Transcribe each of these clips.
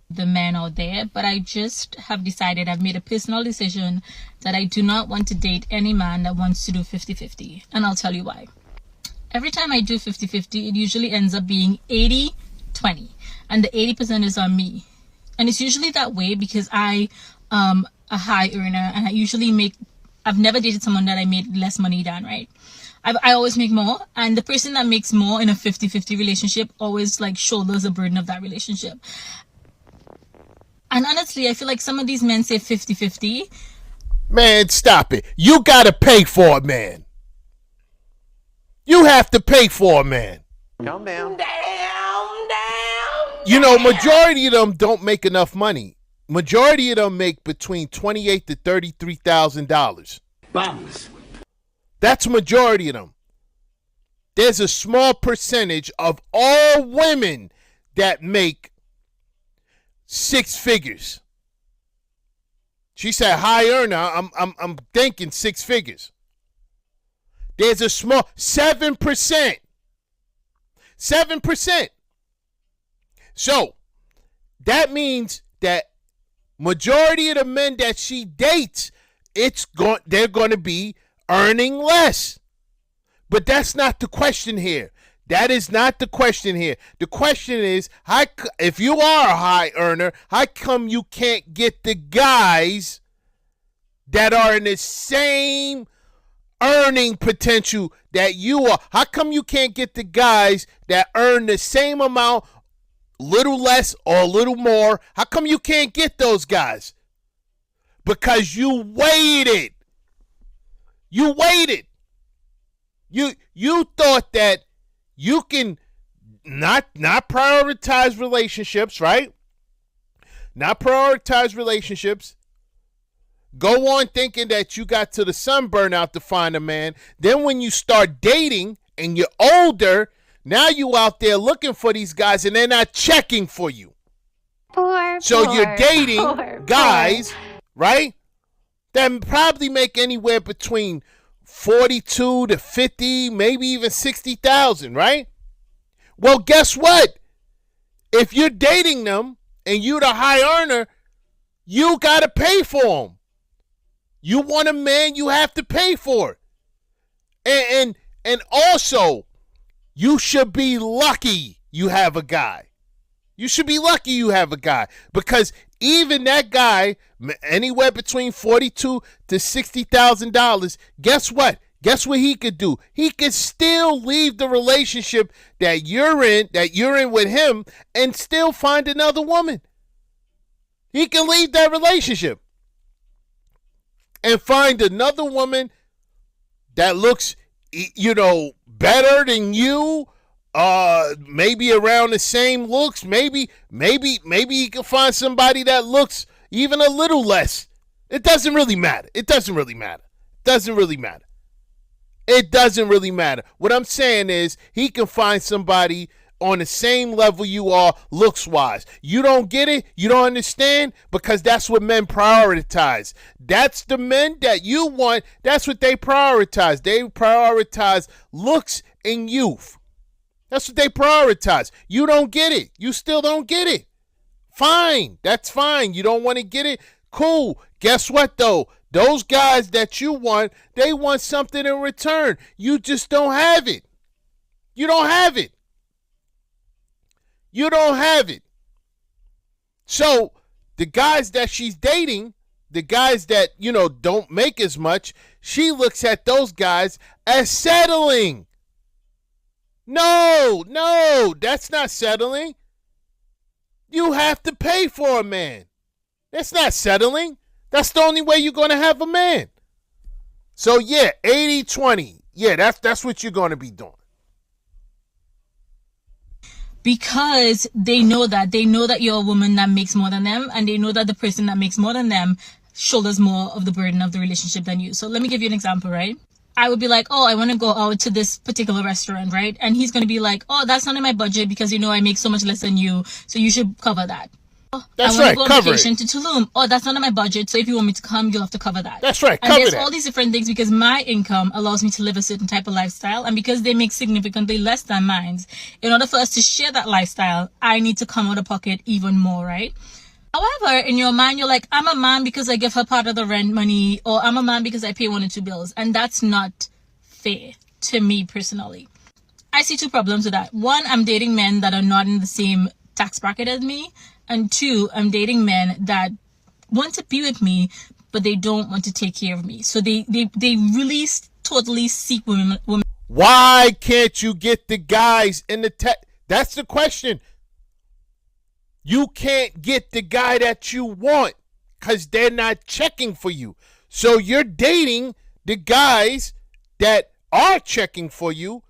the men out there, but I just have decided, I've made a personal decision that I do not want to date any man that wants to do 50-50. And I'll tell you why. Every time I do 50-50, it usually ends up being 80-20. And the 80% is on me. And it's usually that way because I am a high earner and I've never dated someone that I made less money than, right? I always make more, and the person that makes more in a 50-50 relationship always like shoulders the burden of that relationship. And honestly, I feel like some of these men say 50-50. Man, stop it. You gotta pay for a man. You have to pay for a man. Calm down. You know, majority of them don't make enough money. Majority of them make between $28,000 to $33,000. Bums. That's majority of them. There's a small percentage of all women that make 6 figures. She said high earner. I'm thinking 6 figures. There's a small 7%. 7%. So that means that majority of the men that she dates, they're going to be earning less. But that's not the question here. That is not the question here. The question is, if you are a high earner, how come you can't get the guys that are in the same earning potential that you are? How come you can't get the guys that earn the same amount, little less or a little more? How come you can't get those guys? Because you waited. You waited. You thought that you can not prioritize relationships, right? Not prioritize relationships. Go on thinking that you got to the sunburn out to find a man. Then when you start dating and you're older, now you out there looking for these guys and they're not checking for you. So you're dating guys, right? That probably make anywhere between 42 to 50, maybe even 60,000, right? Well, guess what? If you're dating them and you're the high earner, you got to pay for them. You want a man, you have to pay for it. And also, you should be lucky you have a guy. You should be lucky you have a guy, because even that guy, anywhere between $42,000 to $60,000, guess what? Guess what he could do? He could still leave the relationship that you're in with him, and still find another woman. He can leave that relationship and find another woman that looks, better than you. Maybe around the same looks. Maybe you can find somebody that looks even a little less. It doesn't really matter. It doesn't really matter. What I'm saying is, he can find somebody on the same level you are looks wise. You don't get it? You don't understand? Because that's what men prioritize. That's the men that you want. That's what they prioritize. They prioritize looks and youth. That's what they prioritize. You don't get it. You still don't get it. Fine. That's fine. You don't want to get it? Cool. Guess what, though? Those guys that you want, they want something in return. You just don't have it. You don't have it. You don't have it. So the guys that she's dating, the guys that, don't make as much, she looks at those guys as settling. No, that's not settling. You have to pay for a man. That's not settling. That's the only way you're going to have a man. So, 80-20. Yeah, that's what you're going to be doing. Because they know that you're a woman that makes more than them, and they know that the person that makes more than them shoulders more of the burden of the relationship than you. So let me give you an example, right? I would be like, I want to go out to this particular restaurant, right? And he's going to be like, that's not in my budget because, I make so much less than you, so you should cover that. That's I want right. to go on Cover vacation it. to Tulum. Oh, that's not on my budget. So if you want me to come, you'll have to cover that. That's right. And Cover there's that. all these different things because my income allows me to live a certain type of lifestyle. And because they make significantly less than mine, in order for us to share that lifestyle, I need to come out of pocket even more, right? However, in your mind, you're like, I'm a man because I give her part of the rent money, or I'm a man because I pay 1 or 2 bills. And that's not fair to me personally. I see 2 problems with that. 1, I'm dating men that are not in the same tax bracket as me. And 2, I'm dating men that want to be with me, but they don't want to take care of me. So they really totally seek women. Why can't you get the guys in the That's the question. You can't get the guy that you want because they're not checking for you. So you're dating the guys that are checking for you,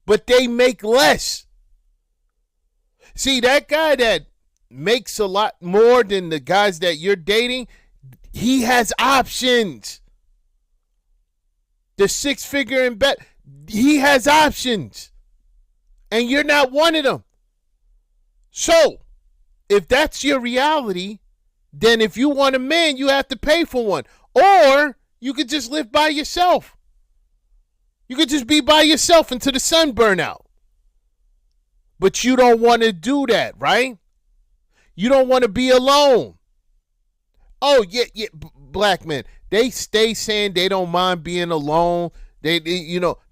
but they make less. See, that guy that makes a lot more than the guys that you're dating, he has options. The 6-figure and bet, he has options. And you're not one of them. So, if that's your reality, then if you want a man, you have to pay for one. Or you could just live by yourself. You could just be by yourself until the sun burn out. But you don't want to do that, right? You don't want to be alone. Oh, yeah, black men, they stay saying they don't mind being alone. They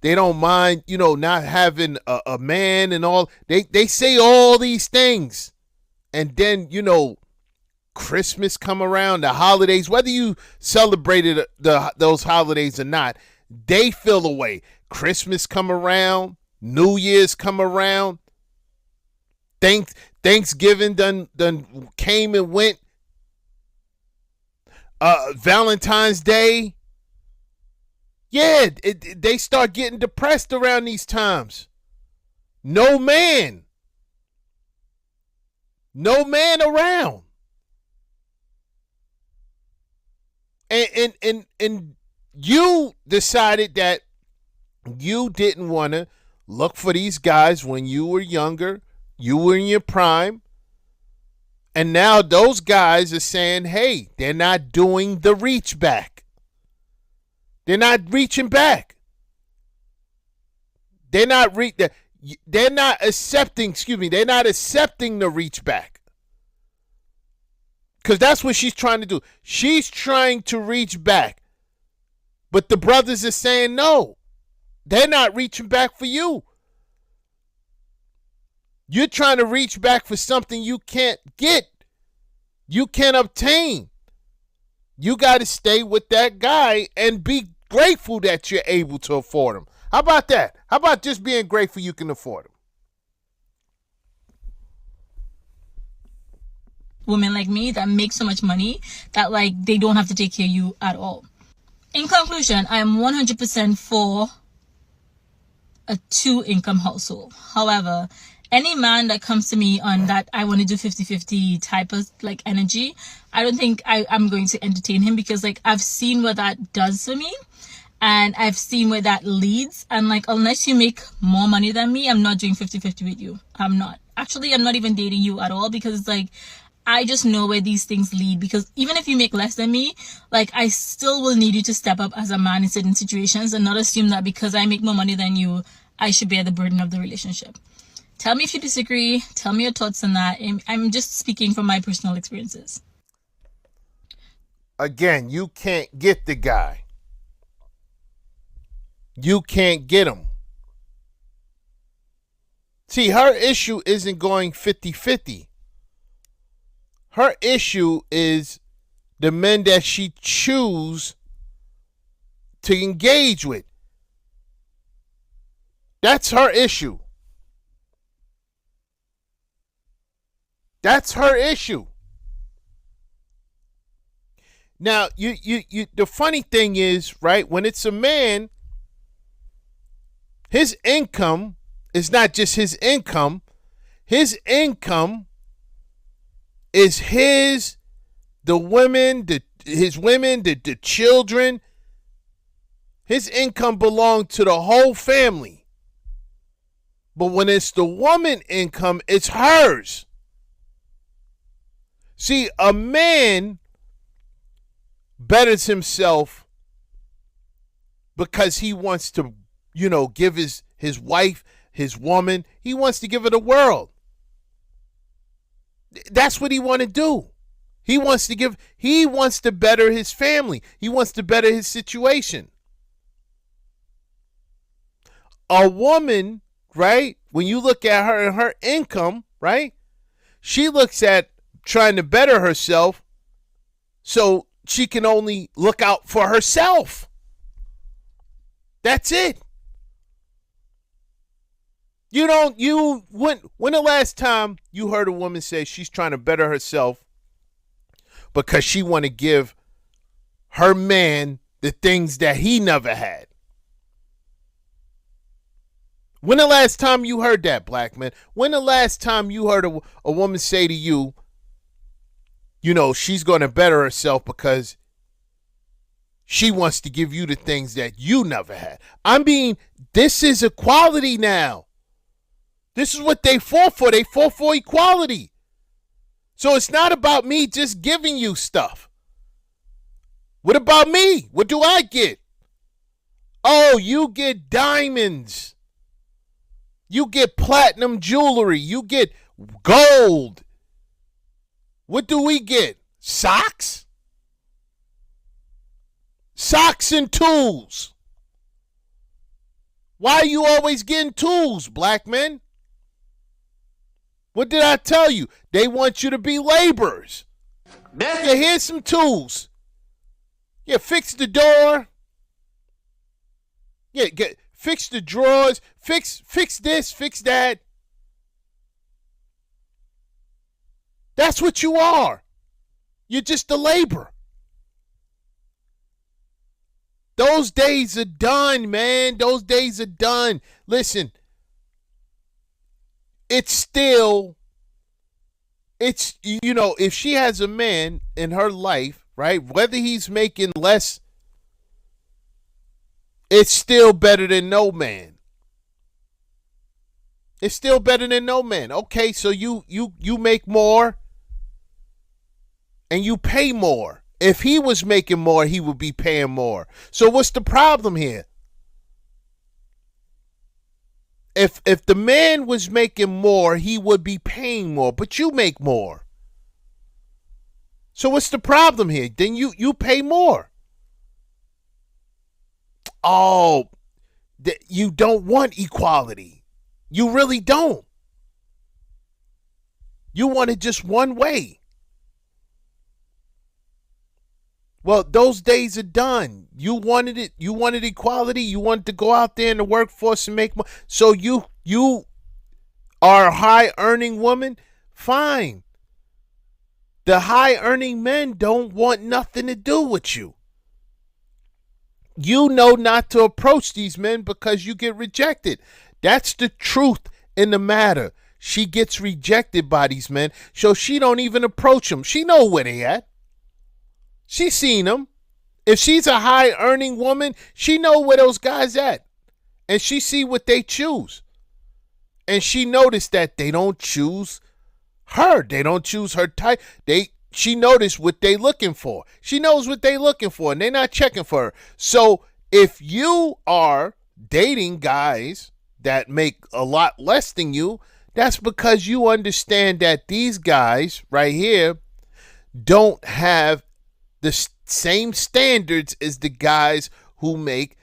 don't mind, not having a man and all. They say all these things. And then, Christmas come around, the holidays, whether you celebrated those holidays or not, they feel away. Christmas come around, New Year's come around, Thanksgiving done came and went, Valentine's Day. Yeah, they start getting depressed around these times. No man around. And you decided that you didn't want to look for these guys when you were younger. You were in your prime. And now those guys are saying, hey, they're not doing the reach back. They're not reaching back. They're not accepting the reach back. Because that's what she's trying to do. She's trying to reach back. But the brothers are saying no. They're not reaching back for you. You're trying to reach back for something you can't get. You can't obtain. You got to stay with that guy and be grateful that you're able to afford him. How about that? How about just being grateful you can afford him? Women like me that make so much money that they don't have to take care of you at all. In conclusion, I am 100% for a 2-income household. However, any man that comes to me on that I want to do 50-50 type of energy, I don't think I'm going to entertain him because I've seen what that does for me and I've seen where that leads. And unless you make more money than me, I'm not doing 50-50 with you. I'm not. Actually, I'm not even dating you at all because I just know where these things lead, because even if you make less than me, I still will need you to step up as a man in certain situations and not assume that because I make more money than you, I should bear the burden of the relationship. Tell me if you disagree. Tell me your thoughts on that. I'm just speaking from my personal experiences. Again, you can't get the guy. You can't get him. See, her issue isn't going 50-50. Her issue is the men that she choose to engage with. That's her issue. That's her issue. Now, you the funny thing is, right, when it's a man, his income is not just his income. His income is the women, the children. His income belongs to the whole family. But when it's the woman income, it's hers. See, a man betters himself because he wants to, give his wife, his woman, he wants to give her the world. That's what he want to do. He wants to better his family. He wants to better his situation. A woman, right, when you look at her and her income, right, she looks at trying to better herself so she can only look out for herself. That's it. When the last time you heard a woman say she's trying to better herself because she want to give her man the things that he never had? When the last time you heard that, black man? When the last time you heard a woman say to you, she's going to better herself because she wants to give you the things that you never had? I mean, this is equality now. This is what they fought for. They fought for equality. So it's not about me just giving you stuff. What about me? What do I get? Oh, you get diamonds. You get platinum jewelry. You get gold. What do we get? Socks? Socks and tools. Why are you always getting tools, black men? What did I tell you? They want you to be laborers. Yeah, here's some tools. Yeah, fix the door. Yeah, fix the drawers. Fix this, fix that. That's what you are. You're just a laborer. Those days are done, man. Those days are done. Listen, if she has a man in her life, right, whether he's making less, it's still better than no man. It's still better than no man. Okay, so you make more and you pay more. If he was making more, he would be paying more. So what's the problem here? If the man was making more, he would be paying more, but you make more. So what's the problem here? Then you pay more. Oh, you don't want equality. You really don't. You want it just one way. Well, those days are done. You wanted it. You wanted equality. You wanted to go out there in the workforce and make more. So you are a high-earning woman? Fine. The high-earning men don't want nothing to do with you. You know not to approach these men because you get rejected. That's the truth in the matter. She gets rejected by these men, so she don't even approach them. She know where they at. She seen them. If she's a high-earning woman, she know where those guys at. And she see what they choose. And she noticed that they don't choose her. They don't choose her type. She noticed what they looking for. She knows what they looking for, and they're not checking for her. So if you are dating guys that make a lot less than you, that's because you understand that these guys right here don't have the same standards as the guys who make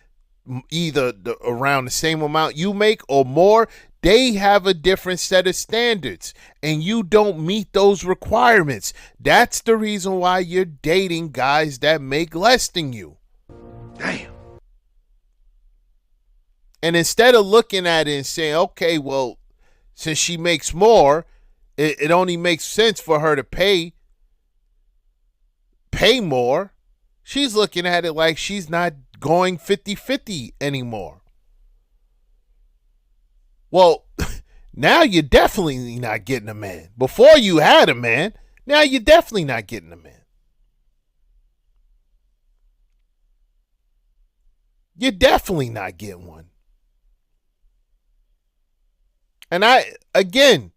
either around the same amount you make or more. They have a different set of standards, and you don't meet those requirements. That's the reason why you're dating guys that make less than you. Damn. And instead of looking at it and saying, okay, well, since she makes more, it only makes sense for her to pay more, she's looking at it like she's not going 50-50 anymore. Well, now you're definitely not getting a man. Before you had a man, now you're definitely not getting a man. You're definitely not getting one. And again,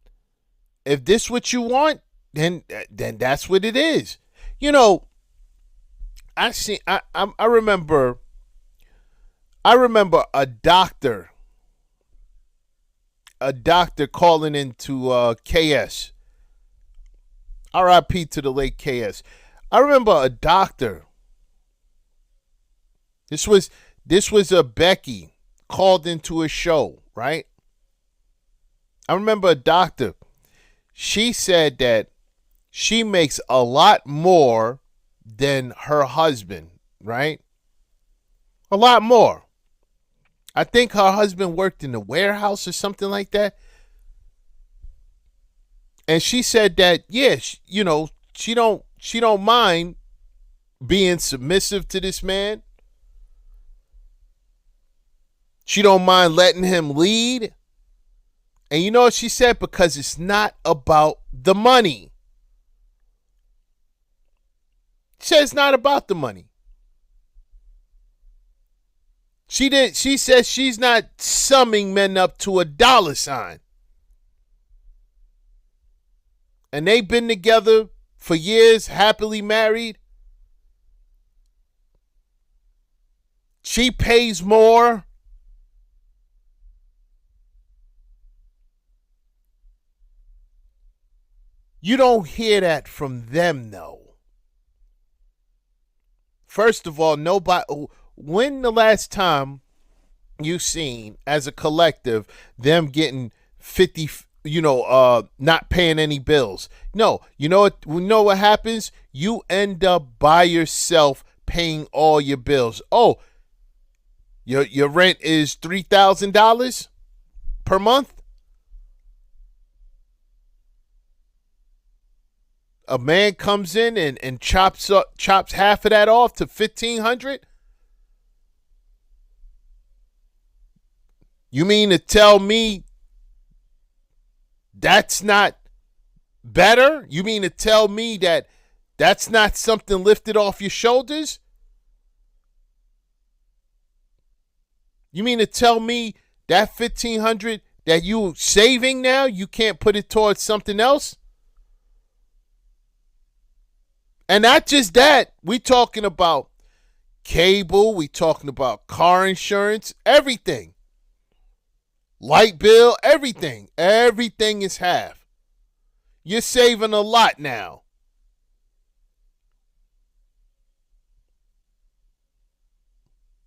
if this what you want, then that's what it is. You know, I remember a doctor calling into KS. RIP to the late KS. I remember a doctor. This was a Becky called into a show, right? I remember a doctor. She said that she makes a lot more than her husband, right? A lot more. I think her husband worked in the warehouse or something like that. And she said that, yeah, she don't mind being submissive to this man. She don't mind letting him lead. And you know what she said? Because it's not about the money. She said it's not about the money. She says she's not summing men up to a dollar sign. And they've been together for years, happily married. She pays more. You don't hear that from them, though. First of all, nobody. When the last time you seen as a collective them getting 50, not paying any bills? No, you know what happens? You end up by yourself paying all your bills. Oh, your rent is $3,000 per month. A man comes in and chops half of that off to $1,500. You mean to tell me that's not better? You mean to tell me that that's not something lifted off your shoulders? You mean to tell me that $1,500 that you saving now, you can't put it towards something else? And not just that, we talking about cable, we talking about car insurance, everything. Light bill, everything. Everything is half. You're saving a lot now.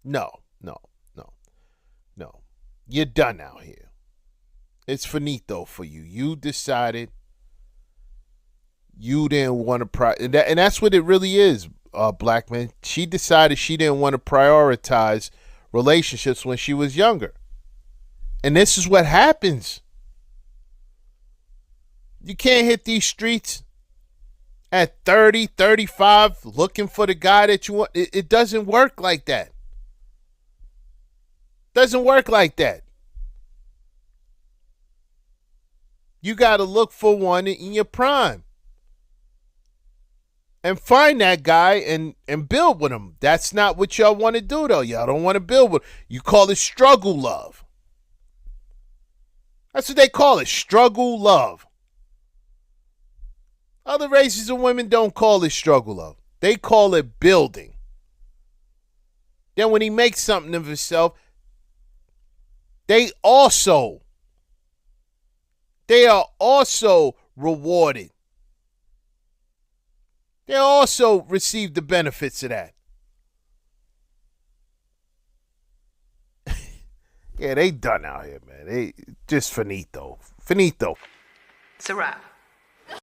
No. You're done out here. It's finito for you. You decided you didn't want to and that's what it really is, black man. She decided she didn't want to prioritize relationships when she was younger. And this is what happens. You can't hit these streets at 30, 35 looking for the guy that you want. It doesn't work like that. Doesn't work like that. You got to look for one in your prime. And find that guy and build with him. That's not what y'all want to do, though. Y'all don't want to build with him. You call it struggle love. That's what they call it, struggle love. Other races of women don't call it struggle love. They call it building. Then when he makes something of himself, they are also rewarded. They also receive the benefits of that. Yeah, they done out here, man. They just finito. Finito. It's a wrap.